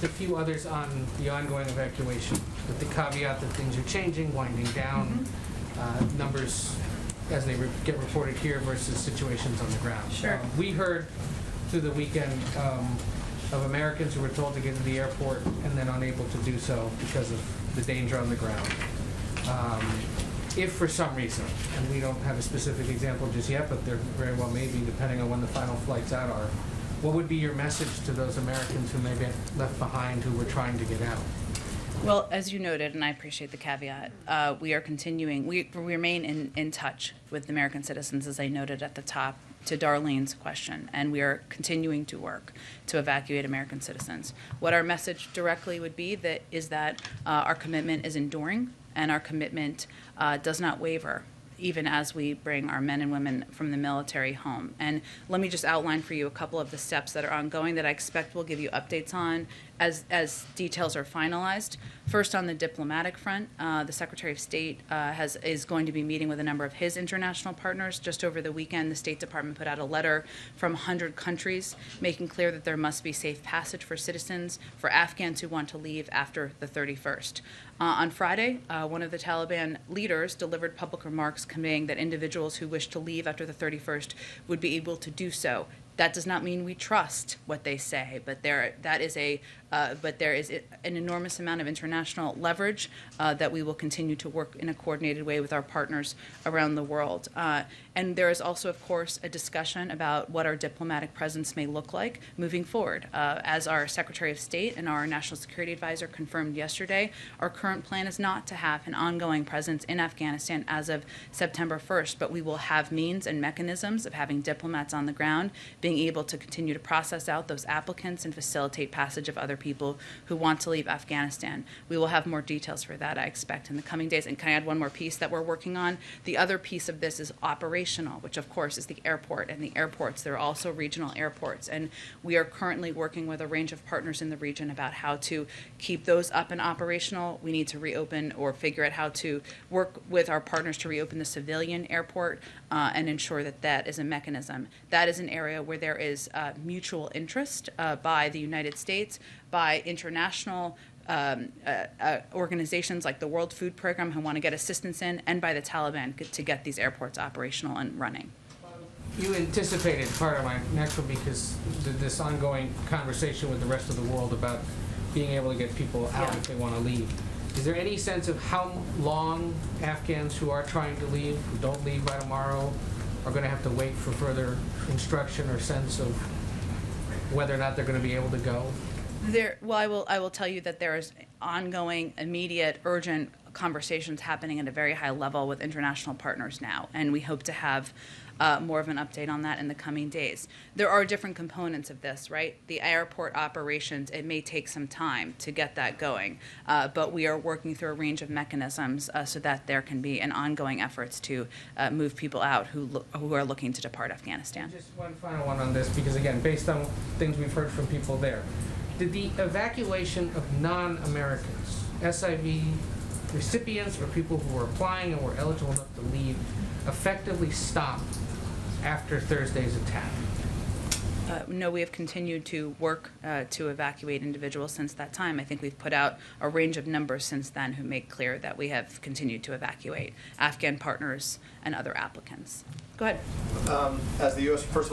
a few others on the ongoing evacuation, with the caveat that things are changing, winding down, numbers as they get reported here versus situations on the ground. Sure. We heard through the weekend of Americans who were told to get to the airport and then unable to do so because of the danger on the ground. If for some reason, and we don't have a specific example just yet, but there very well may be, depending on when the final flights out are, what would be your message to those Americans who may be left behind who were trying to get out? Well, as you noted, and I appreciate the caveat, we are continuing, we remain in touch with American citizens, as I noted at the top, to Darlene's question, and we are continuing to work to evacuate American citizens. What our message directly would be is that our commitment is enduring, and our commitment does not waver, even as we bring our men and women from the military home. And let me just outline for you a couple of the steps that are ongoing that I expect we'll give you updates on as details are finalized. First, on the diplomatic front, the Secretary of State is going to be meeting with a number of his international partners. Just over the weekend, the State Department put out a letter from 100 countries making clear that there must be safe passage for citizens, for Afghans who want to leave after the 31st. On Friday, one of the Taliban leaders delivered public remarks conveying that individuals who wish to leave after the 31st would be able to do so. That does not mean we trust what they say, but there is an enormous amount of international leverage that we will continue to work in a coordinated way with our partners around the world. And there is also, of course, a discussion about what our diplomatic presence may look like moving forward. As our Secretary of State and our National Security Advisor confirmed yesterday, our current plan is not to have an ongoing presence in Afghanistan as of September 1st, but we will have means and mechanisms of having diplomats on the ground, being able to continue to process out those applicants and facilitate passage of other people who want to leave Afghanistan. We will have more details for that, I expect, in the coming days. And can I add one more piece that we're working on? The other piece of this is operational, which of course is the airport and the airports. There are also regional airports, and we are currently working with a range of partners in the region about how to keep those up and operational. We need to reopen or figure out how to work with our partners to reopen the civilian airport and ensure that that is a mechanism. That is an area where there is mutual interest by the United States, by international organizations like the World Food Program who want to get assistance in, and by the Taliban to get these airports operational and running. You anticipated part of my next one because this ongoing conversation with the rest of the world about being able to get people out if they want to leave. Is there any sense of how long Afghans who are trying to leave, who don't leave by tomorrow, are going to have to wait for further instruction or sense of whether or not they're going to be able to go? Well, I will tell you that there is ongoing, immediate, urgent conversations happening at a very high level with international partners now, and we hope to have more of an update on that in the coming days. There are different components of this, right? The airport operations, it may take some time to get that going, but we are working through a range of mechanisms so that there can be an ongoing efforts to move people out who are looking to depart Afghanistan. Just one final one on this, because again, based on things we've heard from people there, did the evacuation of non-Americans, SIV recipients or people who were applying and were eligible enough to leave, effectively stop after Thursday's attack? No, we have continued to work to evacuate individuals since that time. I think we've put out a range of numbers since then who make clear that we have continued to evacuate Afghan partners and other applicants. Go ahead. As the U.S., first of all,